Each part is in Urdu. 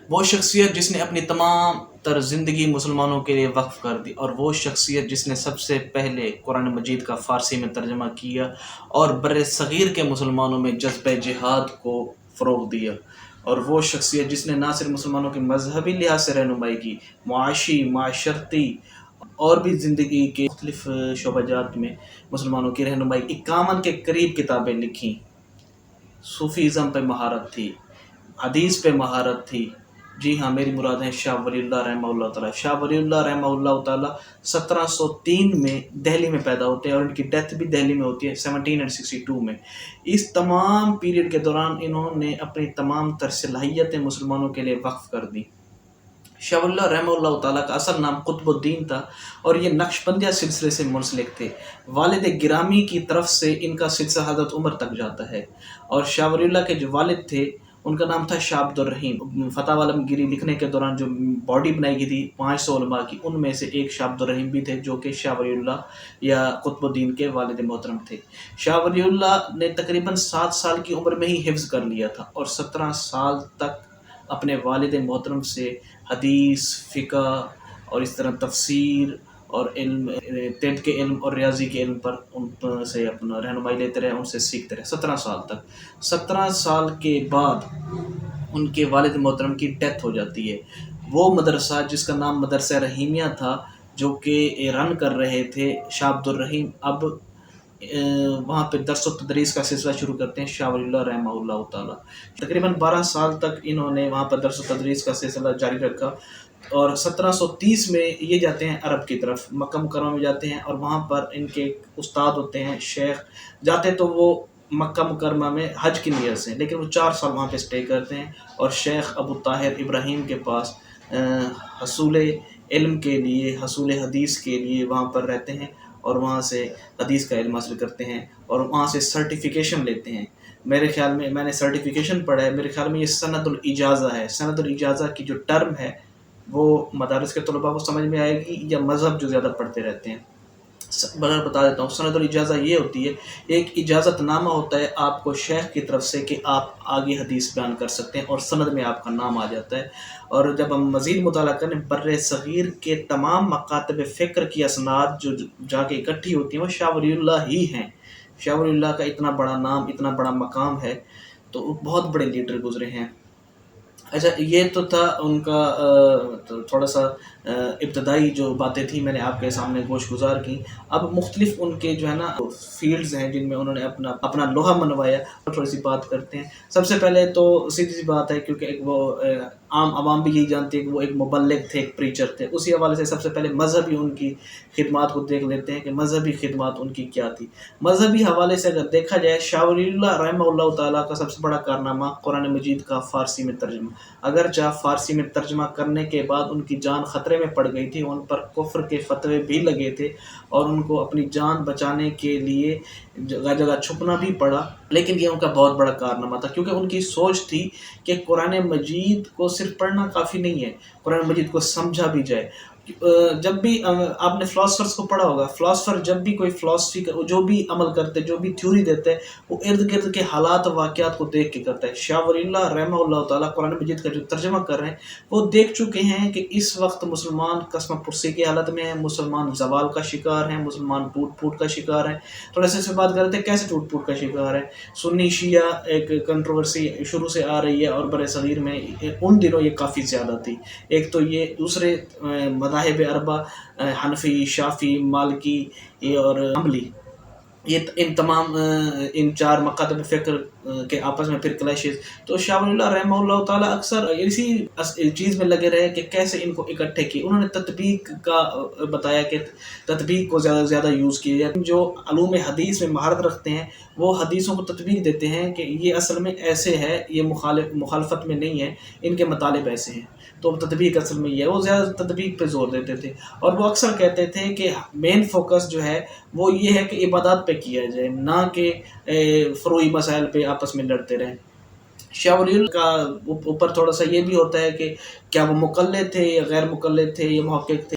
وہ شخصیت جس نے اپنی تمام تر زندگی مسلمانوں کے لیے وقف کر دی، اور وہ شخصیت جس نے سب سے پہلے قرآن مجید کا فارسی میں ترجمہ کیا اور بر صغیر کے مسلمانوں میں جذبہ جہاد کو فروغ دیا، اور وہ شخصیت جس نے نہ صرف مسلمانوں کی مذہبی لحاظ سے رہنمائی کی، معاشی، معاشرتی اور بھی زندگی کے مختلف شعبہ جات میں مسلمانوں کی رہنمائی، 51 کے قریب کتابیں لکھیں، صوفیزم پہ مہارت تھی، حدیث پہ مہارت تھی۔ جی ہاں، میری مراد ہے شاہ ولی اللہ رحمہ اللہ تعالیٰ۔ شاہ ولی اللہ رحمہ اللہ تعالیٰ 1703 میں دہلی میں پیدا ہوتے ہیں، اور ان کی ڈیتھ بھی دہلی میں ہوتی ہے 1762 میں۔ اس تمام پیریڈ کے دوران انہوں نے اپنی تمام تر صلاحیتیں مسلمانوں کے لیے وقف کر دیں۔ شاہ ولی اللہ رحمہ اللہ تعالیٰ کا اصل نام قطب الدین تھا، اور یہ نقشبندیہ سلسلے سے منسلک تھے۔ والد گرامی کی طرف سے ان کا سلسلہ حضرت عمر تک جاتا ہے، اور شاہ ولی اللہ کے جو والد تھے ان کا نام تھا شاہ عبد الرحیم۔ فتح عالمگیری لکھنے کے دوران جو باڈی بنائی گئی تھی 500 علماء کی، ان میں سے ایک شاہ عبد الرحیم بھی تھے، جو کہ شاہ ولی اللہ یا قطب الدین کے والد محترم تھے۔ شاہ ولی اللہ نے تقریباً 7 سال کی عمر میں ہی حفظ کر لیا تھا، اور 17 سال تک اپنے والد محترم سے حدیث، فقہ اور اس طرح تفسیر اور علم، طب کے علم اور ریاضی کے علم پر ان سے اپنا رہنمائی لیتے رہے، ان سے سیکھتے رہے 17 سال تک۔ 17 سال کے بعد ان کے والد محترم کی ڈیتھ ہو جاتی ہے۔ وہ مدرسہ جس کا نام مدرسہ رحیمیہ تھا، جو کہ رن کر رہے تھے شاہ عبد الرحیم، اب وہاں پہ درس و تدریس کا سلسلہ شروع کرتے ہیں شاہ ولی اللہ رحمہ اللہ تعالیٰ۔ تقریباً 12 سال تک انہوں نے وہاں پر درس و تدریس کا سلسلہ جاری رکھا، اور 1730 میں یہ جاتے ہیں عرب کی طرف، مکہ مکرمہ میں جاتے ہیں، اور وہاں پر ان کے استاد ہوتے ہیں شیخ، جاتے تو وہ مکہ مکرمہ میں حج کی نیت سے، لیکن وہ 4 سال وہاں پہ اسٹے کرتے ہیں، اور شیخ ابو طاہر ابراہیم کے پاس حصول علم کے لیے، حصول حدیث کے لیے وہاں پر رہتے ہیں، اور وہاں سے حدیث کا علم حاصل کرتے ہیں، اور وہاں سے سرٹیفیکیشن لیتے ہیں۔ میرے خیال میں نے سرٹیفیکیشن پڑھا ہے، میرے خیال میں یہ سند الاجازہ ہے۔ سند الاجازہ کی جو ٹرم ہے وہ مدارس کے طلباء کو سمجھ میں آئے گی، یا مذہب جو زیادہ پڑھتے رہتے ہیں۔ بتا دیتا ہوں، سند الاجازہ یہ ہوتی ہے، ایک اجازت نامہ ہوتا ہے آپ کو شیخ کی طرف سے کہ آپ آگے حدیث بیان کر سکتے ہیں، اور سند میں آپ کا نام آ جاتا ہے۔ اور جب ہم مزید مطالعہ کریں، بر صغیر کے تمام مکاتب فکر کی اسناد جو جا کے اکٹھی ہوتی ہیں وہ شاہ ولی اللہ ہی ہیں۔ شاہ ولی اللہ کا اتنا بڑا نام، اتنا بڑا مقام ہے، تو بہت بڑے لیڈر گزرے ہیں۔ اچھا، یہ تو تھا ان کا تھوڑا سا ابتدائی جو باتیں تھیں، میں نے آپ کے سامنے گوش گزار کی۔ اب مختلف ان کے جو ہے نا فیلڈز ہیں جن میں انہوں نے اپنا لوہا منوایا، تھوڑی سی بات کرتے ہیں۔ سب سے پہلے تو سیدھی سی بات ہے، کیونکہ ایک وہ عام عوام بھی یہی جانتے ہیں کہ وہ ایک مبلغ تھے، ایک پریچر تھے، اسی حوالے سے سب سے پہلے مذہبی ان کی خدمات کو دیکھ لیتے ہیں کہ مذہبی خدمات ان کی کیا تھی۔ مذہبی حوالے سے اگر دیکھا جائے، شاہ ولی اللہ رحمہ اللہ تعالیٰ کا سب سے بڑا کارنامہ قرآن مجید کا فارسی میں ترجمہ۔ اگرچہ فارسی میں ترجمہ کرنے کے بعد ان کی جان خطرے میں پڑ گئی تھی، ان پر کفر کے فتوے بھی لگے تھے، اور ان کو اپنی جان بچانے کے لیے جگہ جگہ چھپنا بھی پڑا، لیکن یہ ان کا بہت بڑا کارنامہ تھا، کیونکہ ان کی سوچ تھی کہ قرآن مجید کو صرف پڑھنا کافی نہیں ہے، قرآن مجید کو سمجھا بھی جائے۔ جب بھی آپ نے فلاسفرز کو پڑھا ہوگا، فلاسفر جب بھی کوئی فلاسفی جو بھی عمل کرتے، جو بھی تھیوری دیتے ہیں، وہ ارد گرد کے حالات و واقعات کو دیکھ کے کرتا ہے۔ شاہ ولی اللہ رحمہ اللہ تعالیٰ قرآن مجید کا جو ترجمہ کر رہے ہیں، وہ دیکھ چکے ہیں کہ اس وقت مسلمان قسم پرسی کی حالت میں ہیں، مسلمان زوال کا شکار ہیں، مسلمان ٹوٹ پھوٹ کا شکار ہیں۔ تھوڑا سے بات کرتے ہیں کیسے ٹوٹ پھوٹ کا شکار ہے۔ سنی شیعہ ایک کنٹروورسی شروع سے آ رہی ہے، اور بر صغیر میں ان دنوں یہ کافی زیادہ تھی۔ ایک تو یہ دوسرے مذاہب اربع، حنفی، شافعی، مالکی اور حنبلی، یہ ان تمام ان 4 مکاتب فکر کے آپس میں پھر کلیشز۔ تو شاہ ولی اللہ رحمہ اللہ تعالیٰ اکثر اسی چیز میں لگے رہے کہ کیسے ان کو اکٹھے کی۔ انہوں نے تطبیق کا بتایا کہ تطبیق کو زیادہ سے زیادہ یوز کیا جائے۔ جو علوم حدیث میں مہارت رکھتے ہیں، وہ حدیثوں کو تطبیق دیتے ہیں کہ یہ اصل میں ایسے ہے، یہ مخالفت میں نہیں ہے، ان کے مطالب ایسے ہیں، تو تطبیق اصل میں یہ ہے۔ وہ زیادہ تطبیق پہ زور دیتے تھے، اور وہ اکثر کہتے تھے کہ مین فوکس جو ہے وہ یہ ہے کہ عبادات پہ کیا جائے، نہ کہ فروعی مسائل پہ آپس میں لڑتے رہیں۔ شاہ ولی اللہ کا اوپر تھوڑا سا یہ بھی ہوتا ہے کہ کیا وہ مقلد تھے یا غیر مقلد تھے یا محقق تھے۔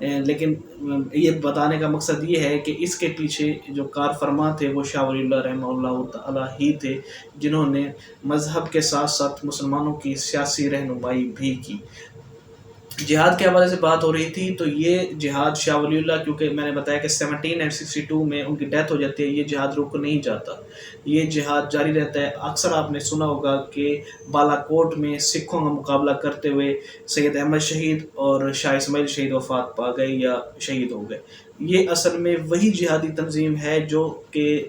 لیکن یہ بتانے کا مقصد یہ ہے کہ اس کے پیچھے جو کار فرما تھے وہ شاہ ولی اللہ رحمہ اللہ تعالیٰ ہی تھے، جنہوں نے مذہب کے ساتھ ساتھ مسلمانوں کی سیاسی رہنمائی بھی کی۔ جہاد کے حوالے سے بات ہو رہی تھی، تو یہ جہاد شاہ ولی اللہ، کیونکہ میں نے بتایا کہ 1762 میں ان کی ڈیتھ ہو جاتی ہے، یہ جہاد رک نہیں جاتا، یہ جہاد جاری رہتا ہے۔ اکثر آپ نے سنا ہوگا کہ بالا کوٹ میں سکھوں کا مقابلہ کرتے ہوئے سید احمد شہید اور شاہ اسماعیل شہید وفات پا گئے یا شہید ہو گئے۔ یہ اصل میں وہی جہادی تنظیم ہے جو کہ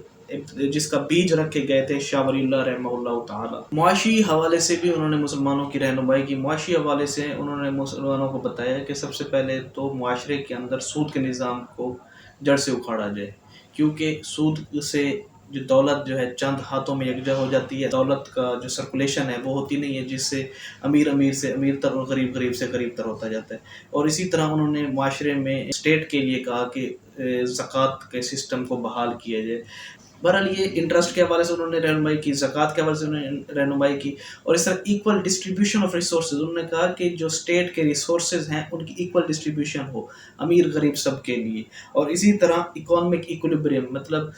جس کا بیج رکھے گئے تھے شاہ ولی اللہ رحمہ اللہ تعالی۔ معاشی حوالے سے بھی انہوں نے مسلمانوں کی رہنمائی کی۔ معاشی حوالے سے انہوں نے مسلمانوں کو بتایا کہ سب سے پہلے تو معاشرے کے اندر سود کے نظام کو جڑ سے اکھاڑا جائے، کیونکہ سود سے جو دولت جو ہے چند ہاتھوں میں یکجا ہو جاتی ہے، دولت کا جو سرکولیشن ہے وہ ہوتی نہیں ہے، جس سے امیر سے امیر تر اور غریب سے غریب تر ہوتا جاتا ہے۔ اور اسی طرح انہوں نے معاشرے میں اسٹیٹ کے لیے کہا کہ زکوٰۃ کے سسٹم کو بحال کیا جائے۔ بہرحال یہ انٹرسٹ کے حوالے سے انہوں نے رہنمائی کی، زکوٰۃ کے حوالے سے انہوں نے رہنمائی کی، اور اس طرح ایکول ڈسٹریبیوشن آف ریسورسز، انہوں نے کہا کہ جو اسٹیٹ کے ریسورسز ہیں ان کی ایکول ڈسٹریبیوشن ہو، امیر غریب سب کے لیے۔ اور اسی طرح اکانومک ایکولیبریم، مطلب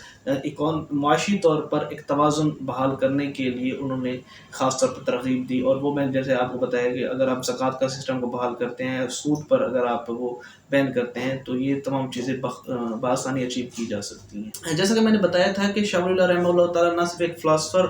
معاشی طور پر ایک توازن بحال کرنے کے لیے انہوں نے خاص طور پر ترغیب دی۔ اور وہ میں جیسے آپ کو بتایا کہ اگر آپ زکوٰۃ کا سسٹم کو بحال کرتے ہیں، سود پر اگر آپ وہ بین کرتے ہیں، تو یہ تمام چیزیں بآسانی اچیو کی جا سکتی ہیں۔ جیسا کہ میں نے بتایا تھا کہ شاہ ولی اللہ رحمہ اللہ تعالیٰ نہ صرف ایک فلاسفر،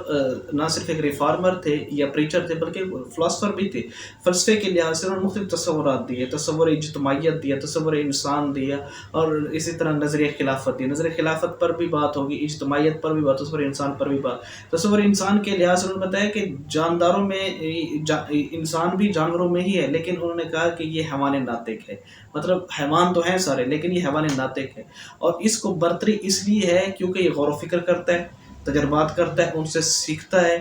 نہ صرف ایک ریفارمر تھے یا پریچر تھے، بلکہ فلاسفر بھی تھے۔ فلسفے کے لحاظ سے انہوں نے مختلف تصورات دیے، تصور اجتماعیت دیا، تصور انسان دیا، اور اسی طرح نظریہ خلافت دیا۔ نظریہ خلافت پر بھی بات ہوگی، اجتماعیت پر بھی بات، تصور انسان پر بھی بات۔ تصور انسان کے لحاظ سے انہوں نے بتایا کہ جانداروں میں انسان بھی جانوروں میں ہی ہے، لیکن انہوں نے کہا کہ یہ حیوان ناطق ہے، مطلب حیوان تو ہیں سارے لیکن یہ حیوان ناطق ہے، اور اس کو برتری اس لیے ہے کیونکہ یہ غور و فکر کرتا ہے، تجربات کرتا ہے، ان سے سیکھتا ہے،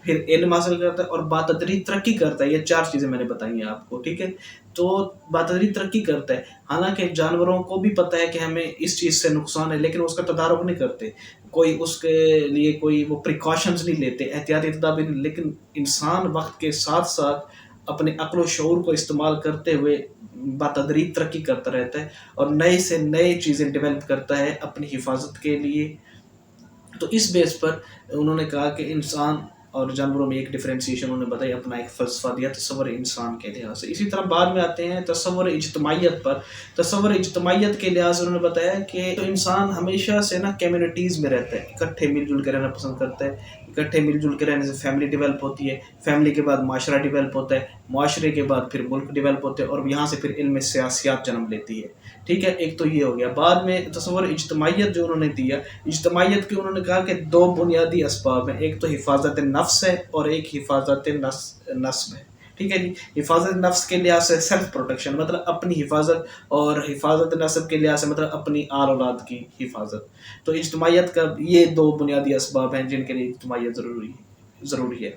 پھر علم حاصل کرتا ہے اور باتدریج ترقی کرتا ہے۔ یہ 4 چیزیں میں نے بتائی ہیں آپ کو، ٹھیک ہے؟ تو باتدریج ترقی کرتا ہے، حالانکہ جانوروں کو بھی پتہ ہے کہ ہمیں اس چیز سے نقصان ہے، لیکن اس کا تدارک نہیں کرتے، کوئی اس کے لیے کوئی وہ پریکاشنز نہیں لیتے، احتیاطی تدابیر نہیں۔ لیکن انسان وقت کے ساتھ ساتھ اپنے عقل و شعور کو استعمال کرتے ہوئے باتدریج ترقی کرتا رہتا ہے اور نئے سے نئے چیزیں ڈیولپ کرتا ہے اپنی حفاظت کے لیے۔ تو اس بیس پر انہوں نے کہا کہ انسان اور جانوروں میں ایک ڈفرینسیشن انہوں نے بتائی، اپنا ایک فلسفہ دیا تصور انسان کے لحاظ سے۔ اسی طرح بعد میں آتے ہیں تصور اجتماعیت پر۔ تصور اجتماعیت کے لحاظ سے انہوں نے بتایا کہ تو انسان ہمیشہ سے نا کمیونٹیز میں رہتا ہے، اکٹھے مل جل کے رہنا پسند کرتا ہے۔ اکٹھے مل جل کے رہنے سے فیملی ڈیولپ ہوتی ہے، فیملی کے بعد معاشرہ ڈیولپ ہوتا ہے، معاشرے کے بعد پھر ملک ڈیولپ ہوتے ہیں، اور یہاں سے پھر علم سیاسیات جنم لیتی ہے، ٹھیک ہے؟ ایک تو یہ ہو گیا۔ بعد میں تصور اجتماعیت جو انہوں نے دیا، اجتماعیت کی انہوں نے کہا کہ 2 بنیادی اسباب ہیں، ایک تو حفاظت نفس ہے اور ایک حفاظت نسب ہے، ٹھیک ہے جی؟ حفاظت نفس کے لحاظ سے سیلف پروٹیکشن، مطلب اپنی حفاظت، اور حفاظت نسب کے لحاظ سے مطلب اپنی آل اولاد کی حفاظت۔ تو اجتماعیت کا یہ 2 بنیادی اسباب ہیں جن کے لیے اجتماعیت ضروری ہے۔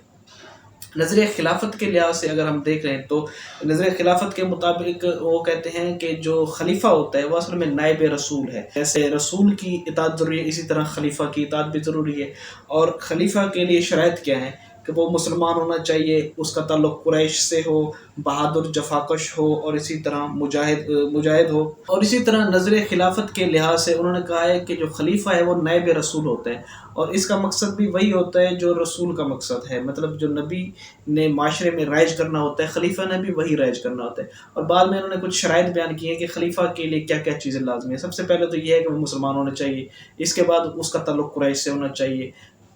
نظریہ خلافت کے لحاظ سے اگر ہم دیکھ رہے ہیں تو نظریہ خلافت کے مطابق وہ کہتے ہیں کہ جو خلیفہ ہوتا ہے وہ اصل میں نائب رسول ہے، جیسے رسول کی اطاعت ضروری ہے اسی طرح خلیفہ کی اطاعت بھی ضروری ہے۔ اور خلیفہ کے لیے شرائط کیا ہیں کہ وہ مسلمان ہونا چاہیے، اس کا تعلق قریش سے ہو، بہادر جفاکش ہو، اور اسی طرح مجاہد ہو۔ اور اسی طرح نظریہ خلافت کے لحاظ سے انہوں نے کہا ہے کہ جو خلیفہ ہے وہ نائب رسول ہوتا ہے، اور اس کا مقصد بھی وہی ہوتا ہے جو رسول کا مقصد ہے، مطلب جو نبی نے معاشرے میں رائج کرنا ہوتا ہے، خلیفہ نے بھی وہی رائج کرنا ہوتا ہے۔ اور بعد میں انہوں نے کچھ شرائط بیان کی ہیں کہ خلیفہ کے لیے کیا کیا چیزیں لازمی ہیں۔ سب سے پہلے تو یہ ہے کہ وہ مسلمان ہونا چاہیے، اس کے بعد اس کا تعلق قریش سے ہونا چاہیے،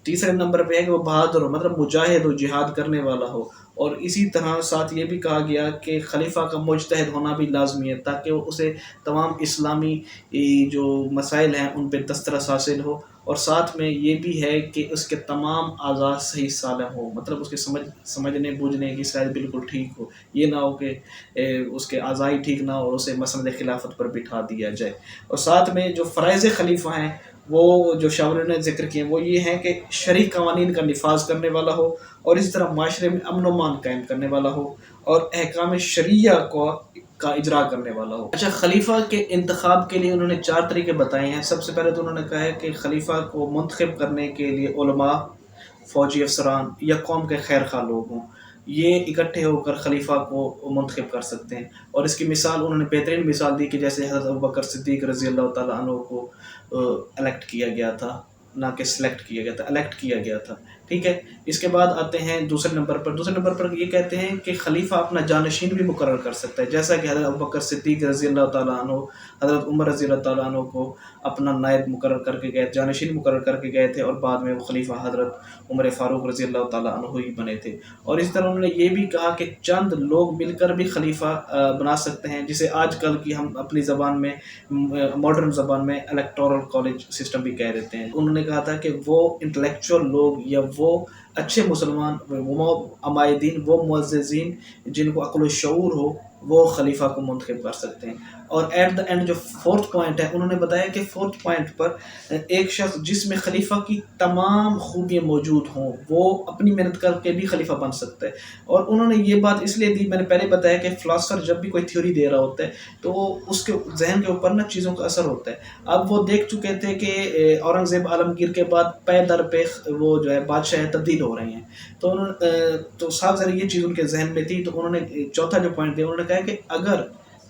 تیسرے نمبر پہ ہے کہ وہ بہادر ہو، مطلب مجاہد ہو، جہاد کرنے والا ہو، اور اسی طرح ساتھ یہ بھی کہا گیا کہ خلیفہ کا مجتہد ہونا بھی لازمی ہے تاکہ اسے تمام اسلامی جو مسائل ہیں ان پہ دسترس حاصل ہو، اور ساتھ میں یہ بھی ہے کہ اس کے تمام اعضاء صحیح سالم ہو، مطلب اس کے سمجھنے بوجھنے کی صحت بالکل ٹھیک ہو، یہ نہ ہو کہ اس کے اعضاء ہی ٹھیک نہ ہو اور اسے مسند خلافت پر بٹھا دیا جائے۔ اور ساتھ میں جو فرائض خلیفہ ہیں وہ جو شاہ ولی اللہ نے ذکر کیے وہ یہ ہیں کہ شرعی قوانین کا نفاذ کرنے والا ہو، اور اس طرح معاشرے میں امن و امان قائم کرنے والا ہو، اور احکام شرعیہ کا اجرا کرنے والا ہو۔ اچھا، خلیفہ کے انتخاب کے لیے انہوں نے 4 طریقے بتائے ہیں۔ سب سے پہلے تو انہوں نے کہا ہے کہ خلیفہ کو منتخب کرنے کے لیے علماء، فوجی افسران یا قوم کے خیر خواہ لوگ ہوں، یہ اکٹھے ہو کر خلیفہ کو منتخب کر سکتے ہیں۔ اور اس کی مثال انہوں نے بہترین مثال دی کہ جیسے حضرت ابوبکر صدیق رضی اللہ تعالیٰ عنہ کو الیکٹ کیا گیا تھا، نہ کہ سلیکٹ کیا گیا تھا، الیکٹ کیا گیا تھا، ٹھیک ہے۔ اس کے بعد آتے ہیں دوسرے نمبر پر۔ دوسرے نمبر پر یہ کہتے ہیں کہ خلیفہ اپنا جانشین بھی مقرر کر سکتا ہے، جیسا کہ حضرت ابوبکر صدیق رضی اللہ تعالیٰ عنہ حضرت عمر رضی اللہ تعالیٰ عنہ کو اپنا نائب مقرر کر کے گئے، جانشین مقرر کر کے گئے تھے، اور بعد میں وہ خلیفہ حضرت عمر فاروق رضی اللہ تعالیٰ عنہ ہی بنے تھے۔ اور اس طرح انہوں نے یہ بھی کہا کہ چند لوگ مل کر بھی خلیفہ بنا سکتے ہیں، جسے آج کل کی ہم اپنی زبان میں ماڈرن زبان میں الیکٹورل کالج سسٹم بھی کہہ دیتے ہیں۔ انہوں نے کہا تھا کہ وہ انٹلیکچوئل لوگ یا وہ اچھے مسلمان، وہ عمائدین، وہ معززین جن کو عقل و شعور ہو، وہ خلیفہ کو منتخب کر سکتے ہیں۔ اور ایٹ دا اینڈ جو فورتھ پوائنٹ ہے، انہوں نے بتایا کہ فورتھ پوائنٹ پر ایک شخص جس میں خلیفہ کی تمام خوبیاں موجود ہوں، وہ اپنی محنت کر کے بھی خلیفہ بن سکتا ہے۔ اور انہوں نے یہ بات اس لیے دی، میں نے پہلے بتایا کہ فلاسفر جب بھی کوئی تھیوری دے رہا ہوتا ہے تو اس کے ذہن کے اوپر نا چیزوں کا اثر ہوتا ہے۔ اب وہ دیکھ چکے تھے کہ اورنگزیب عالمگیر کے بعد پے در پہ وہ جو ہے بادشاہ تبدیل ہو رہے ہیں، تو صاحب ذرا یہ چیز ان کے ذہن میں تھی، تو انہوں نے چوتھا جو پوائنٹ دیا، انہوں نے کہا کہ اگر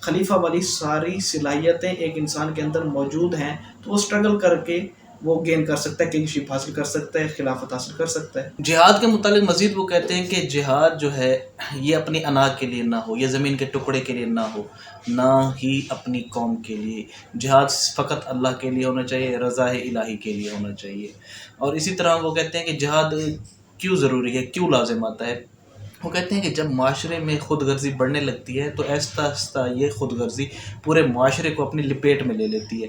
خلیفہ والی ساری صلاحیتیں ایک انسان کے اندر موجود ہیں تو وہ اسٹرگل کر کے وہ گین کر سکتا ہے، کنگشپ حاصل کر سکتا ہے، خلافت حاصل کر سکتا ہے۔ جہاد کے متعلق مزید وہ کہتے ہیں کہ جہاد جو ہے یہ اپنی انا کے لیے نہ ہو، یہ زمین کے ٹکڑے کے لیے نہ ہو، نہ ہی اپنی قوم کے لیے۔ جہاد فقط اللہ کے لیے ہونا چاہیے، رضا الہی کے لیے ہونا چاہیے۔ اور اسی طرح وہ کہتے ہیں کہ جہاد کیوں ضروری ہے، کیوں لازم آتا ہے۔ وہ کہتے ہیں کہ جب معاشرے میں خود غرضی بڑھنے لگتی ہے تو آہستہ آہستہ یہ خود غرضی پورے معاشرے کو اپنی لپیٹ میں لے لیتی ہے،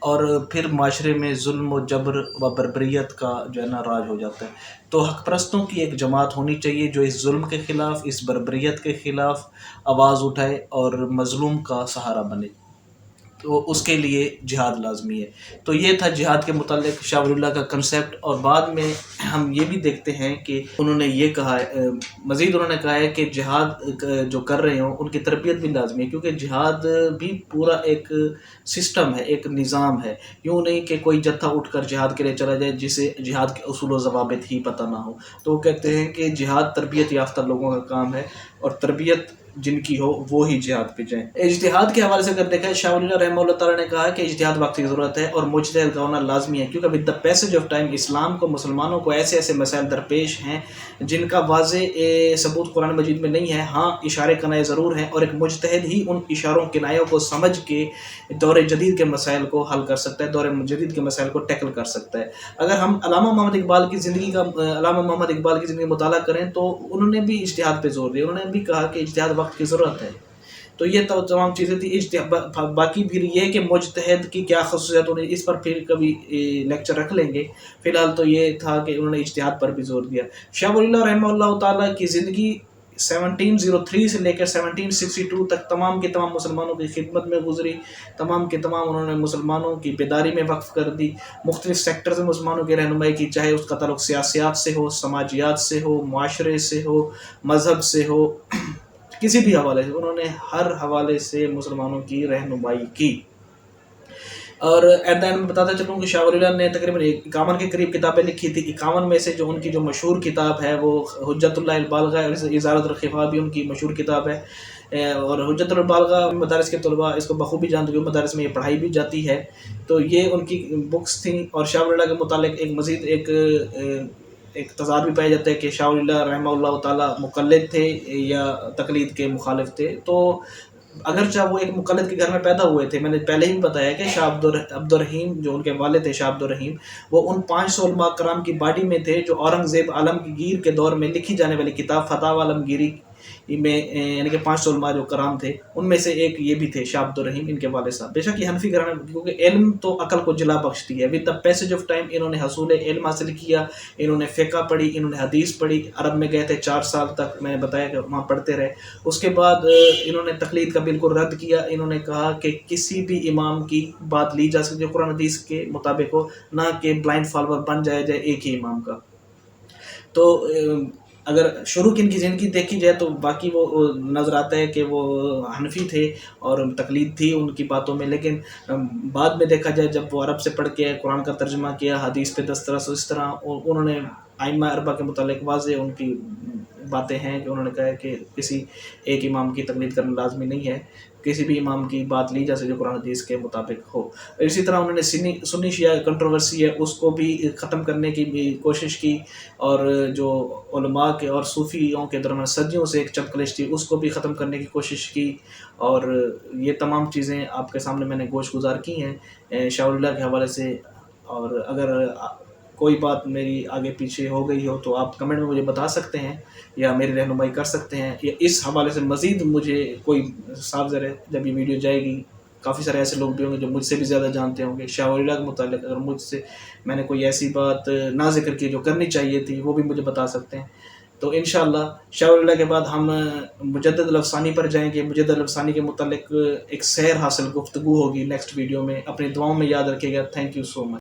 اور پھر معاشرے میں ظلم و جبر و بربریت کا جو ہے نا راج ہو جاتا ہے۔ تو حق پرستوں کی ایک جماعت ہونی چاہیے جو اس ظلم کے خلاف، اس بربریت کے خلاف آواز اٹھائے اور مظلوم کا سہارا بنے، تو اس کے لیے جہاد لازمی ہے۔ تو یہ تھا جہاد کے متعلق شاہ ولی اللہ کا کنسیپٹ۔ اور بعد میں ہم یہ بھی دیکھتے ہیں کہ انہوں نے یہ کہا ہے، مزید انہوں نے کہا ہے کہ جہاد جو کر رہے ہوں ان کی تربیت بھی لازمی ہے، کیونکہ جہاد بھی پورا ایک سسٹم ہے، ایک نظام ہے۔ یوں نہیں کہ کوئی جتھا اٹھ کر جہاد کے لیے چلا جائے جسے جہاد کے اصول و ضوابط ہی پتہ نہ ہو۔ تو وہ کہتے ہیں کہ جہاد تربیت یافتہ لوگوں کا کام ہے، اور تربیت جن کی ہو وہ ہی جہاد پہ جائیں۔ اجتہاد کے حوالے سے اگر دیکھا ہے، شاہ ولی اللہ رحمہ اللہ تعالیٰ نے کہا کہ اجتہاد وقت کی ضرورت ہے اور مجتہد کا ہونا لازمی ہے، کیونکہ with the passage of time Islam کو، مسلمانوں کو ایسے ایسے مسائل درپیش ہیں جن کا واضح ثبوت قرآن مجید میں نہیں ہے، ہاں اشارے کنائے ضرور ہیں، اور ایک مجتہد ہی ان اشاروں کنایوں کو سمجھ کے دور جدید کے مسائل کو حل کر سکتا ہے، دور جدید کے مسائل کو ٹیکل کر سکتا ہے۔ اگر ہم علامہ محمد اقبال کی زندگی مطالعہ کریں تو انہوں نے بھی اجتہاد پہ زور دیا، انہوں نے بھی کہا کہ اجتہاد وقت کی ضرورت ہے۔ تو یہ تمام چیزیں تھی۔ باقی پھر یہ کہ مجتہد کی کیا خصوصیت ہوئی، اس پر پھر کبھی لیکچر رکھ لیں گے۔ فی الحال تو یہ تھا کہ انہوں نے اجتہاد پر بھی زور دیا۔ شاہ ولی اللہ رحمہ اللہ تعالیٰ کی زندگی 1703 سے لے کر 1762 تک تمام کے تمام مسلمانوں کی خدمت میں گزری، تمام کے تمام انہوں نے مسلمانوں کی بیداری میں وقف کر دی، مختلف سیکٹرز میں مسلمانوں کی رہنمائی کی، چاہے اس کا تعلق سیاسیات سے ہو، سماجیات سے ہو، معاشرے سے ہو، مذہب سے ہو، کسی بھی حوالے سے انہوں نے ہر حوالے سے مسلمانوں کی رہنمائی کی۔ اور ایٹ دا اینڈ میں بتاتا چلوں کہ شاہ ولی اللہ نے تقریباً 51 کے قریب کتابیں لکھی تھی۔ 51 میں سے جو ان کی جو مشہور کتاب ہے وہ حجت اللہ البالغہ، ازالۃ الخفا بھی ان کی مشہور کتاب ہے، اور حجت البالغہ مدارس کے طلباء اس کو بخوبی جانتے ہیں، مدارس میں یہ پڑھائی بھی جاتی ہے۔ تو یہ ان کی بکس تھیں۔ اور شاہ ولی اللہ کے متعلق ایک مزید ایک تضاد بھی پایا جاتا ہے کہ شاہ ولی اللہ رحمہ اللہ تعالیٰ مقلد تھے یا تقلید کے مخالف تھے۔ تو اگرچہ وہ ایک مقلد کے گھر میں پیدا ہوئے تھے، میں نے پہلے ہی بتایا کہ شاہ عبد الرحیم جو ان کے والد تھے، شاہ عبد الرحیم، وہ ان 500 علماء کرام کی باڈی میں تھے جو اورنگزیب عالمگیر کے دور میں لکھی جانے والی کتاب فتاوی عالمگیری میں، یعنی کہ 500 علماء جو کرام تھے ان میں سے ایک یہ بھی تھے، شاہ عبد الرحیم ان کے والد صاحب۔ بے شک یہ حنفی گھرانے، کیونکہ علم تو عقل کو جلا بخشتی ہے۔ With the passage of time انہوں نے حصول علم حاصل کیا، انہوں نے فقہ پڑھی، انہوں نے حدیث پڑھی، عرب میں گئے تھے 4 سال تک، میں نے بتایا کہ وہاں پڑھتے رہے۔ اس کے بعد انہوں نے تقلید کا بالکل رد کیا، انہوں نے کہا کہ کسی بھی امام کی بات لی جا سکتی ہے قرآن حدیث کے مطابق ہو، نہ کہ بلائنڈ فالوور بن جائے ایک ہی امام کا۔ تو اگر شروع کی ان کی زندگی دیکھی جائے تو باقی وہ نظر آتا ہے کہ وہ حنفی تھے اور تقلید تھی ان کی باتوں میں، لیکن بعد میں دیکھا جائے جب وہ عرب سے پڑھ کے قرآن کا ترجمہ کیا، حدیث پہ دسترس، اس طرح انہوں نے ائمہ اربعہ کے متعلق واضح ان کی باتیں ہیں کہ انہوں نے کہا ہے کہ کسی ایک امام کی تقلید کرنا لازمی نہیں ہے، کسی بھی امام کی بات لی جا سکے جو قرآن حدیث کے مطابق ہو۔ اسی طرح انہوں نے سنی شیعہ کنٹروورسی ہے اس کو بھی ختم کرنے کی بھی کوشش کی، اور جو علماء کے اور صوفیوں کے درمیان صدیوں سے ایک چپکلش تھی اس کو بھی ختم کرنے کی کوشش کی، اور یہ تمام چیزیں آپ کے سامنے میں نے گوش گزار کی ہیں شاہ ولی اللہ کے حوالے سے۔ اور اگر کوئی بات میری آگے پیچھے ہو گئی ہو تو آپ کمنٹ میں مجھے بتا سکتے ہیں یا میری رہنمائی کر سکتے ہیں، یا اس حوالے سے مزید مجھے کوئی صاف ظاہر ہے جب یہ ویڈیو جائے گی کافی سارے ایسے لوگ بھی ہوں گے جو مجھ سے بھی زیادہ جانتے ہوں گے شاہ ولی اللہ کے متعلق، اگر مجھ سے میں نے کوئی ایسی بات نہ ذکر کی جو کرنی چاہیے تھی وہ بھی مجھے بتا سکتے ہیں۔ تو انشاءاللہ شاہ ولی اللہ کے بعد ہم مجدد الافسانی پر جائیں گے، مجدد الافسانی کے متعلق ایک سیر حاصل گفتگو ہوگی نیکسٹ ویڈیو میں، اپنی دعاؤں میں یاد رکھیے گا۔ Thank you so much.